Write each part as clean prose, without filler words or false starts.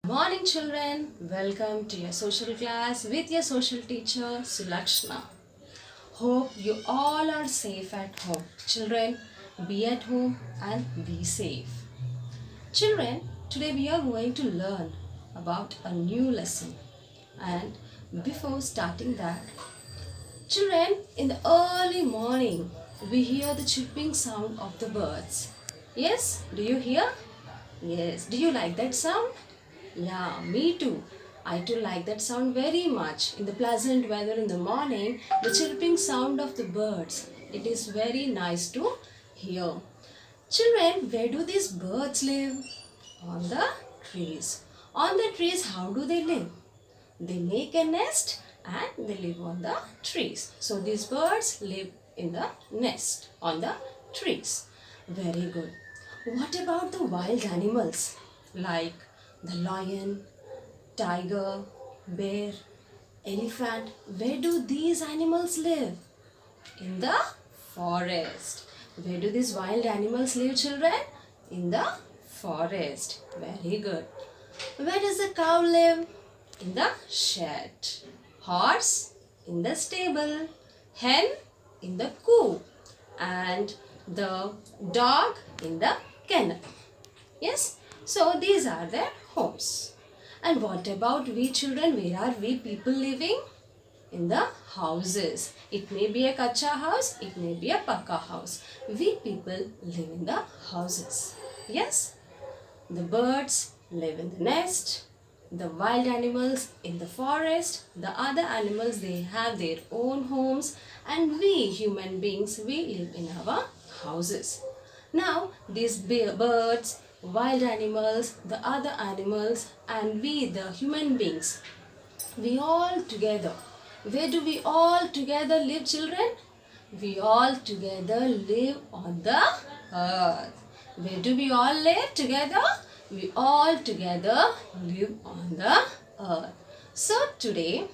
Morning children, welcome to your social class with your social teacher Sulakshna. Hope you all are safe at home. Children, be at home and be safe. Children, today we are going to learn about a new lesson. And before starting that, children, in the early morning, we hear the chirping sound of the birds. Yes, do you hear? Yes, do you like that sound? Yeah, me too. I too like that sound very much. In the pleasant weather in the morning, the chirping sound of the birds. It is very nice to hear. Children, where do these birds live? On the trees. On the trees, how do they live? They make a nest and they live on the trees. So these birds live in the nest on the trees. Very good. What about the wild animals like the lion, tiger, bear, elephant? Where do these animals live? In the forest. Where do these wild animals live, children? In the forest. Very good. Where does the cow live? In the shed. Horse in the stable. Hen in the coop. And the dog in the kennel. Yes? So these are their homes. And what about we children? Where are we people living? In the houses. It may be a kacha house, it may be a pakka house. We people live in the houses. Yes? The birds live in the nest. The wild animals in the forest. The other animals, they have their own homes. And we human beings, we live in our houses. Now, these birds, wild animals, the other animals, and we, the human beings, we all together. Where do we all together live, children? We all together live on the earth. Where do we all live together? We all together live on the earth. So today,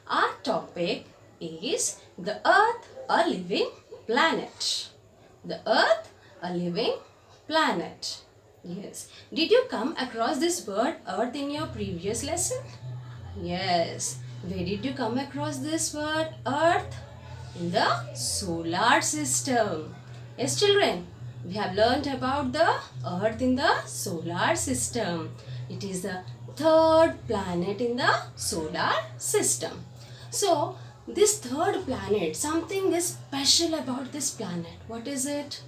our topic is the earth, a living planet. The earth, a living planet. Yes. Did you come across this word earth in your previous lesson? Yes. Where did you come across this word earth? In the solar system. Yes, children. We have learnt about the earth in the solar system. It is the third planet in the solar system. So, this third planet, something is special about this planet. What is it?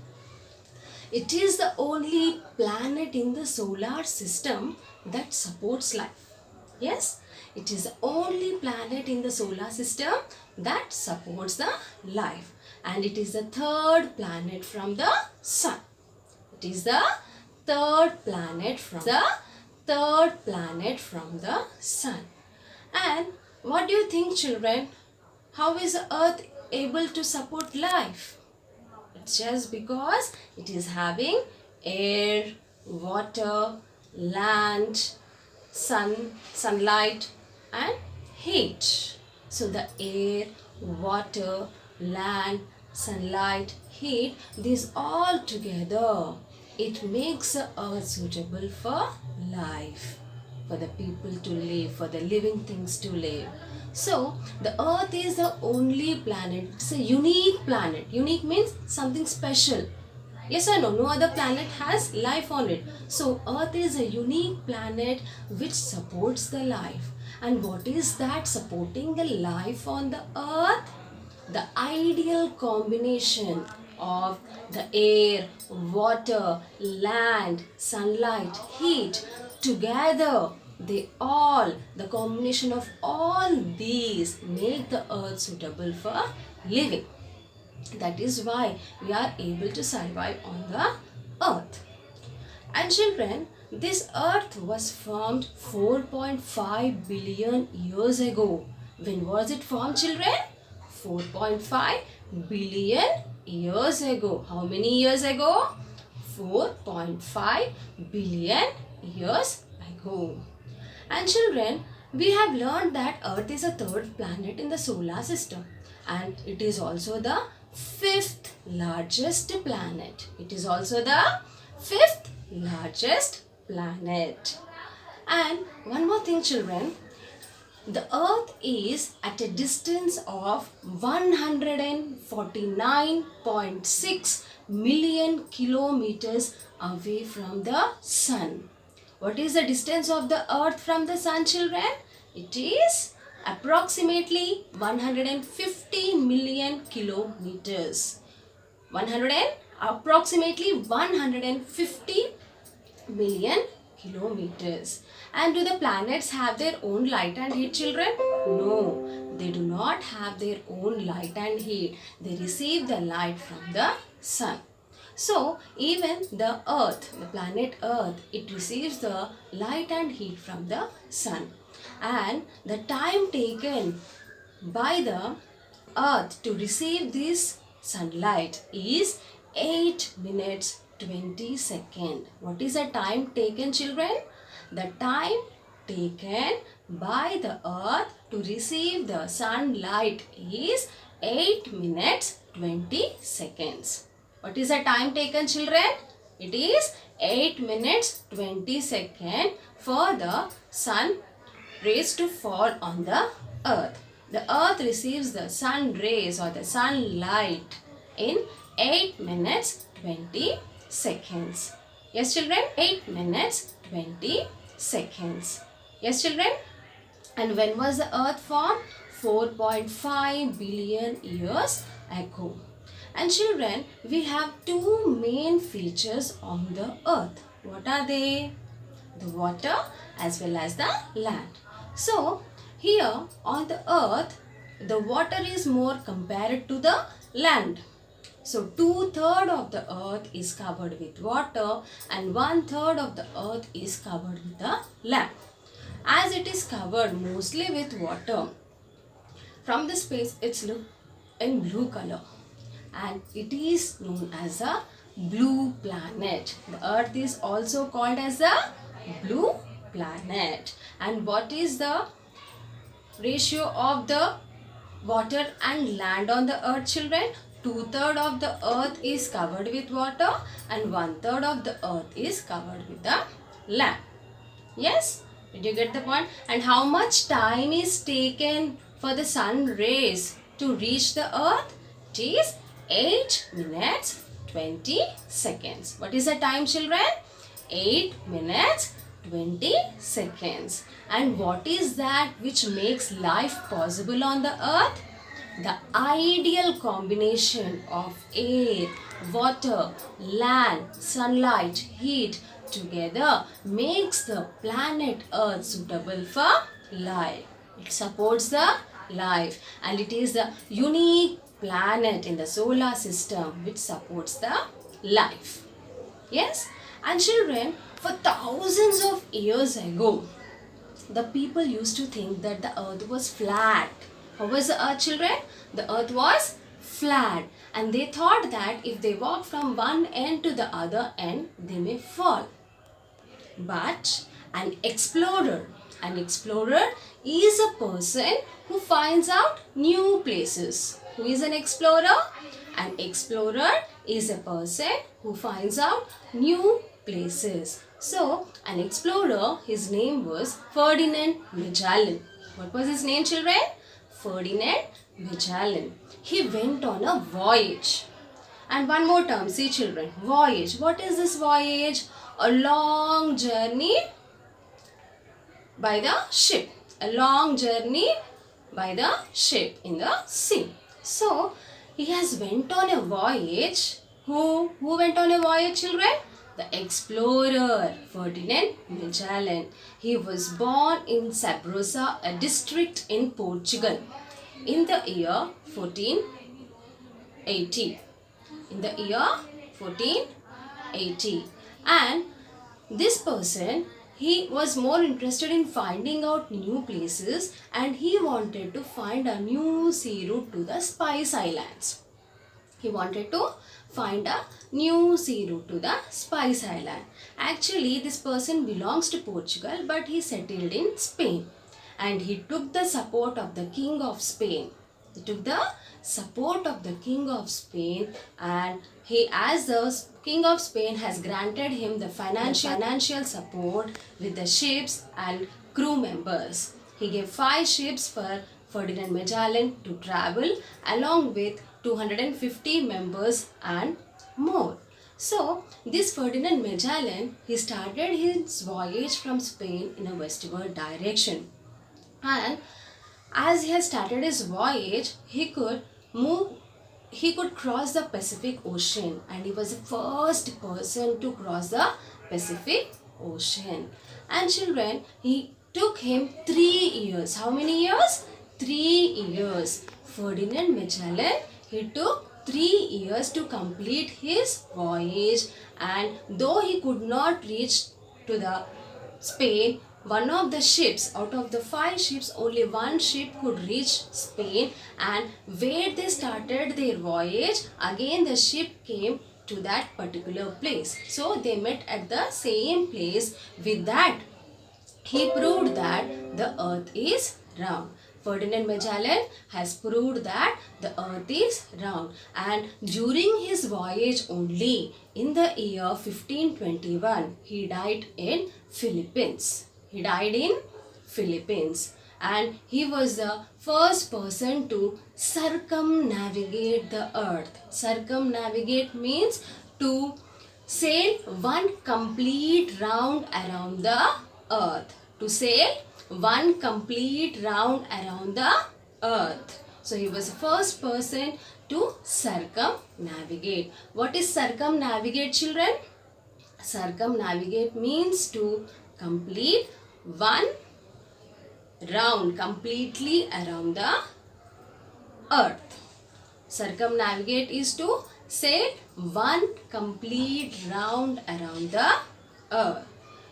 It is the only planet in the solar system that supports life. Yes, it is the only planet in the solar system that supports the life. And it is the third planet from the sun. It is the third planet from the sun. And what do you think, children? How is the earth able to support life? It's just because it is having air, water, land, sunlight and heat. So the air, water, land, sunlight, heat, these all together, it makes the earth suitable for life, for the people to live, for the living things to live. So, the earth is the only planet. It's a unique planet. Unique means something special. Yes or no? No other planet has life on it. So, earth is a unique planet which supports the life. And what is that supporting the life on the earth? The ideal combination of the air, water, land, sunlight, heat together. The combination of all these make the earth suitable for living. That is why we are able to survive on the earth. And children, this earth was formed 4.5 billion years ago. When was it formed, children? 4.5 billion years ago. How many years ago? 4.5 billion years ago. And children, we have learned that Earth is a third planet in the solar system and it is also the fifth largest planet. It is also the fifth largest planet. And one more thing, children, the earth is at a distance of 149.6 million kilometers away from the sun. What is the distance of the earth from the sun, children? It is approximately 150 million kilometers. Approximately 150 million kilometers. And do the planets have their own light and heat, children? No, they do not have their own light and heat. They receive the light from the sun. So even the earth, the planet earth, it receives the light and heat from the sun. And the time taken by the earth to receive this sunlight is 8 minutes 20 seconds. What is the time taken, children? The time taken by the earth to receive the sunlight is 8 minutes 20 seconds. What is the time taken, children? It is 8 minutes 20 seconds for the sun rays to fall on the earth. The earth receives the sun rays or the sunlight in 8 minutes 20 seconds. Yes, children? 8 minutes 20 seconds. Yes, children? And when was the earth formed? 4.5 billion years ago. And children, we have two main features on the earth. What are they? The water as well as the land. So, here on the earth, the water is more compared to the land. So 2/3 of the earth is covered with water and 1/3 of the earth is covered with the land. As it is covered mostly with water, from the space it's look in blue color and it is known as a blue planet. The earth is also called as a blue planet. And what is the ratio of the water and land on the earth, children? 2/3 of the earth is covered with water and 1/3 of the earth is covered with the land. Yes? Did you get the point? And how much time is taken for the sun rays to reach the earth? It is 8 minutes 20 seconds. What is the time, children? 8 minutes 20 seconds. And what is that which makes life possible on the earth? The ideal combination of air, water, land, sunlight, heat together makes the planet Earth suitable for life. It supports the life and it is the unique planet in the solar system which supports the life. Yes? And children, for thousands of years ago, the people used to think that the earth was flat. How was the earth, children? The earth was flat and they thought that if they walk from one end to the other end, they may fall. But an explorer is a person who finds out new places. Who is an explorer? An explorer is a person who finds out new places. So, an explorer, his name was Ferdinand Magellan. What was his name, children? Ferdinand Magellan. He went on a voyage. And one more term, see children, voyage. What is this voyage? A long journey by the ship. A long journey by the ship in the sea. So, he has went on a voyage. Who went on a voyage, children? The explorer Ferdinand Magellan. He was born in Sabrosa, a district in Portugal, in the year 1480. In the year 1480. And this person, he was more interested in finding out new places and he wanted to find a new sea route to the Spice Islands. He wanted to find a new sea route to the Spice Island. Actually, this person belongs to Portugal but he settled in Spain and he took the support of the King of Spain. He took the support of the King of Spain, and he, as the King of Spain, has granted him the financial support with the ships and crew members. He gave 5 ships for Ferdinand Magellan to travel along with 250 members and more. So, this Ferdinand Magellan, he started his voyage from Spain in a westward direction. And as he has started his voyage, he could cross the Pacific Ocean, and he was the first person to cross the Pacific Ocean. And children, he took him 3 years. How many years? 3 years. Ferdinand Magellan, he took 3 years to complete his voyage, and though he could not reach to the Spain, one of the ships, out of the 5 ships, only one ship could reach Spain, and where they started their voyage, again the ship came to that particular place. So they met at the same place. With that, he proved that the earth is round. Ferdinand Magellan has proved that the earth is round, and during his voyage only, in the year 1521, he died in Philippines. He died in Philippines, and he was the first person to circumnavigate the earth. Circumnavigate means to sail one complete round around the earth. To sail one complete round around the earth. So he was the first person to circumnavigate. What is circumnavigate, children? Circumnavigate means to complete one round completely around the earth. Circumnavigate is to sail one complete round around the earth.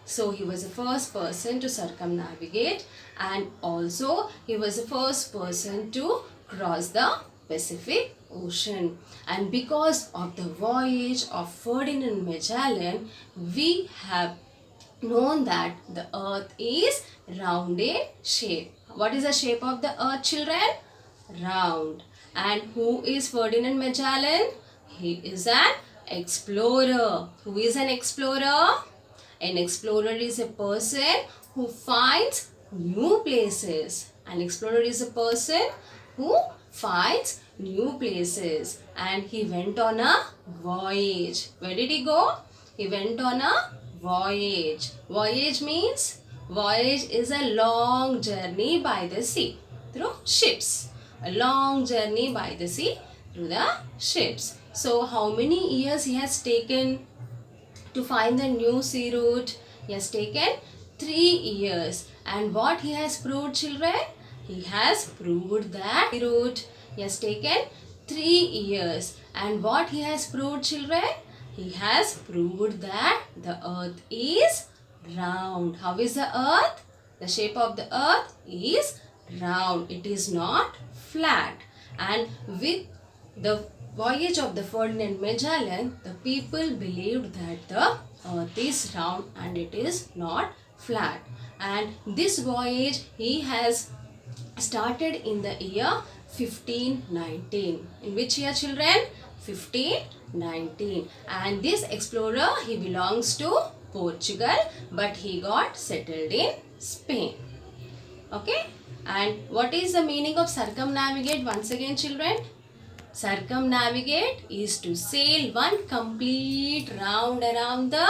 So he was the first person to circumnavigate, and also he was the first person to cross the Pacific Ocean. And because of the voyage of Ferdinand Magellan, we have known that the earth is round in shape. What is the shape of the earth, children? Round. And who is Ferdinand Magellan? He is an explorer. Who is an explorer? An explorer is a person who finds new places. An explorer is a person who finds new places. And he went on a voyage. Where did he go? He went on a voyage. Voyage means, voyage is a long journey by the sea through ships. A long journey by the sea through the ships. So how many years he has taken to find the new sea route? He has taken 3 years. And what he has proved, children? He has proved that the route. He has taken 3 years. And what he has proved, children? He has proved that the earth is round. How is the earth? The shape of the earth is round. It is not flat. And with the voyage of the Ferdinand Magellan, the people believed that the earth is round and it is not flat. And this voyage he has started in the year 1519. In which year, children? 1519. And this explorer, he belongs to Portugal, but he got settled in Spain. Okay? And what is the meaning of circumnavigate? Once again, children, circumnavigate is to sail one complete round around the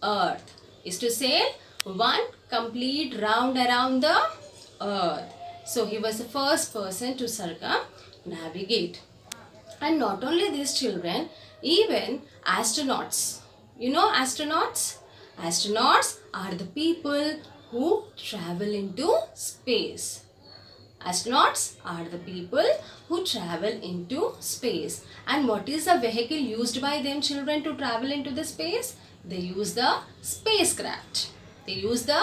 earth. Is to sail one complete round around the earth. So he was the first person to circumnavigate. And not only these, children, even astronauts. You know astronauts? Astronauts are the people who travel into space. Astronauts are the people who travel into space. And what is the vehicle used by them, children, to travel into the space? They use the spacecraft. They use the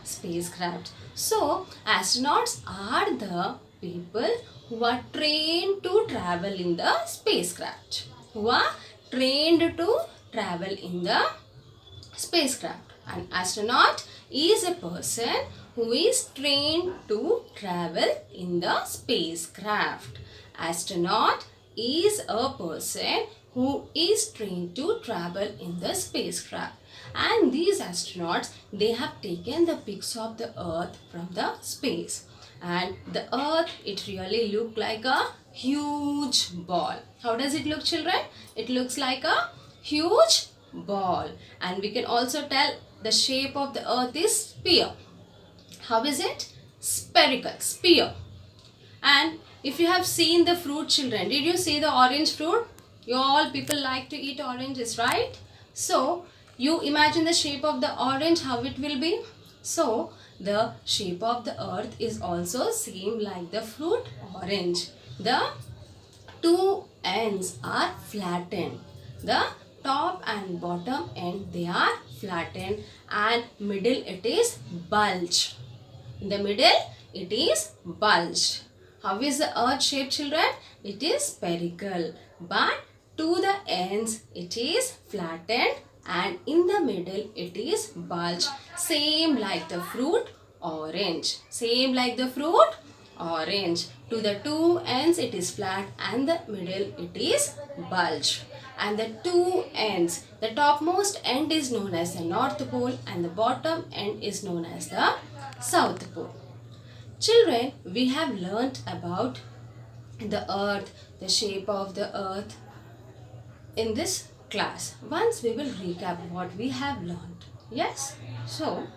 spacecraft. So, astronauts are the people who are trained to travel in the spacecraft. Who are trained to travel in the spacecraft. An astronaut is a person who is trained to travel in the spacecraft. Astronaut is a person who is trained to travel in the spacecraft. And these astronauts, they have taken the pics of the earth from the space. And the earth, it really looked like a huge ball. How does it look, children? It looks like a huge ball. And we can also tell the shape of the earth is sphere. How is it? Spherical, sphere. And if you have seen the fruit, children, did you see the orange fruit? You all people like to eat oranges, right? So you imagine the shape of the orange, how it will be. So the shape of the earth is also same like the fruit orange. The two ends are flattened. The top and bottom end, they are flattened, and middle it is bulged. In the middle it is bulged. How is the earth shaped, children? It is spherical, but to the ends it is flattened, and in the middle it is bulged, same like the fruit orange. Same like the fruit orange. To the two ends it is flat, and the middle it is bulged. And the two ends, the topmost end is known as the North Pole, and the bottom end is known as the South Pole. Children, we have learnt about the earth, the shape of the earth in this class. Once we will recap what we have learnt. Yes? So,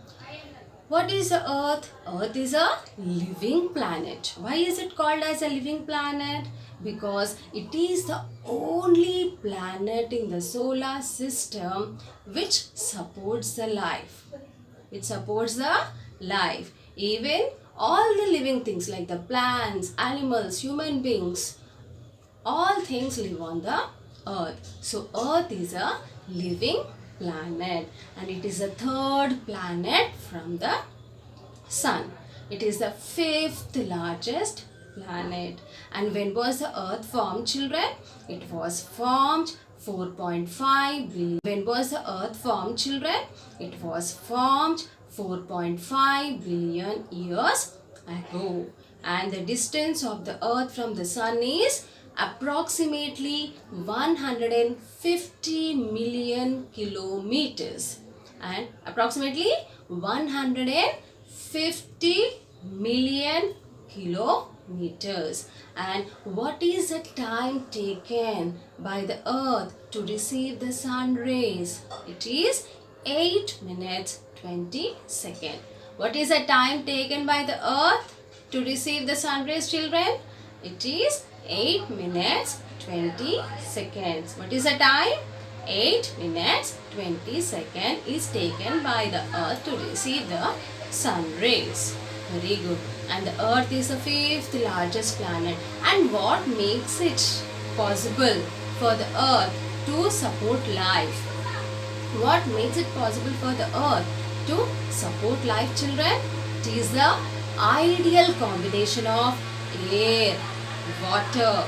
what is the earth? Earth is a living planet. Why is it called as a living planet? Because it is the only planet in the solar system which supports the life. It supports the life. Even all the living things like the plants, animals, human beings, all things live on the earth. So earth is a living planet, and it is the third planet from the sun. It is the fifth largest planet. And when was the earth formed, children? It was formed 4.5 billion. When was the earth formed, children? It was formed 4.5 billion years ago. And the distance of the earth from the sun is approximately 150 million kilometers. And approximately 150 million kilometers. And what is the time taken by the earth to receive the sun rays? It is 8 minutes 20 seconds. What is the time taken by the earth to receive the sun rays, children? It is 8 minutes 20 seconds. What is the time? 8 minutes 20 seconds is taken by the earth to receive the sun rays. Very good. And the earth is the fifth largest planet. And what makes it possible for the earth to support life? What makes it possible for the earth to support life, children? It is the ideal combination of air, water,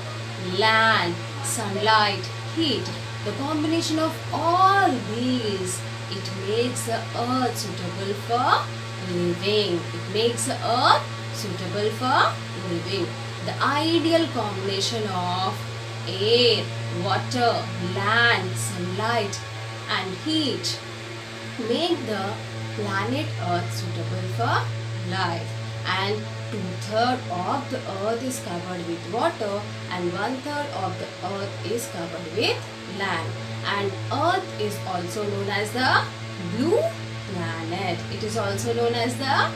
land, sunlight, heat. The combination of all these, it makes the earth suitable for living. It makes the earth suitable for living. The ideal combination of air, water, land, sunlight and heat make the planet Earth suitable for life. And 2/3 of the earth is covered with water and 1/3 of the earth is covered with land. And earth is also known as the blue planet. It is also known as the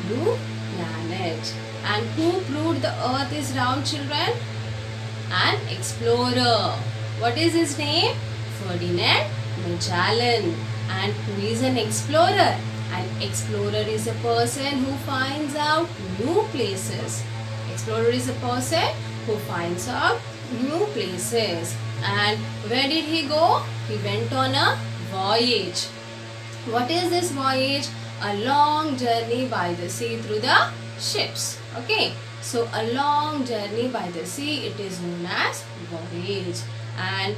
blue planet. And who proved the earth is round, children? An explorer. What is his name? Ferdinand Magellan. And who is an explorer? An explorer is a person who finds out new places. Explorer is a person who finds out new places. And where did he go? He went on a voyage. What is this voyage? A long journey by the sea through the ships. Okay. So a long journey by the sea, it is known as voyage. And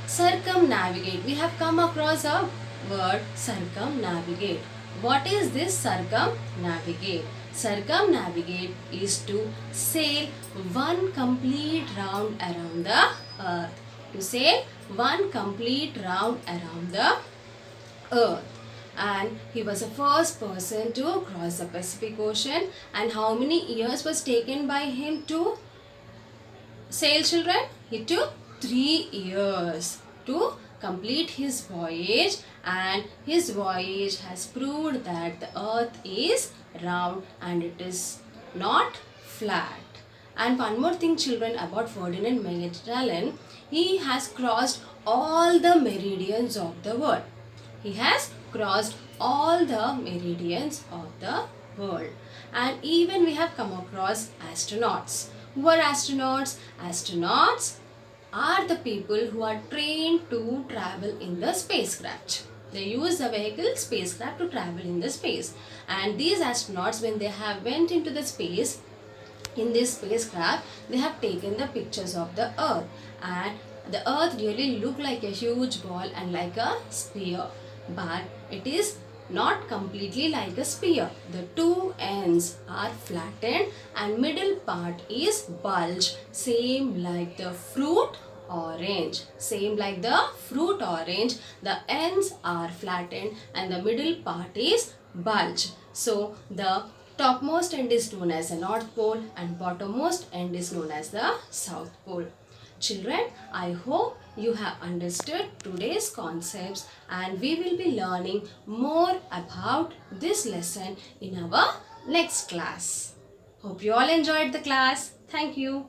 circumnavigate. We have come across a word circumnavigate. What is this circumnavigate? Circumnavigate is to sail one complete round around the earth. To sail one complete round around the earth. And he was the first person to cross the Pacific Ocean. And how many years was taken by him to sail, children? It took 3 years to complete his voyage, and his voyage has proved that the earth is round and it is not flat. And one more thing, children, about Ferdinand Magellan, he has crossed all the meridians of the world. He has crossed all the meridians of the world. And even we have come across astronauts. Who are astronauts? Astronauts are the people who are trained to travel in the spacecraft. They use the vehicle spacecraft to travel in the space. And these astronauts, when they have went into the space, in this spacecraft, they have taken the pictures of the earth, and the earth really looked like a huge ball and like a sphere, but it is not completely like a sphere. The two ends are flattened and middle part is bulged, same like the fruit orange. Same like the fruit orange, the ends are flattened and the middle part is bulged. So the topmost end is known as the North Pole and bottommost end is known as the South Pole. Children, I hope you have understood today's concepts, and we will be learning more about this lesson in our next class. Hope you all enjoyed the class. Thank you.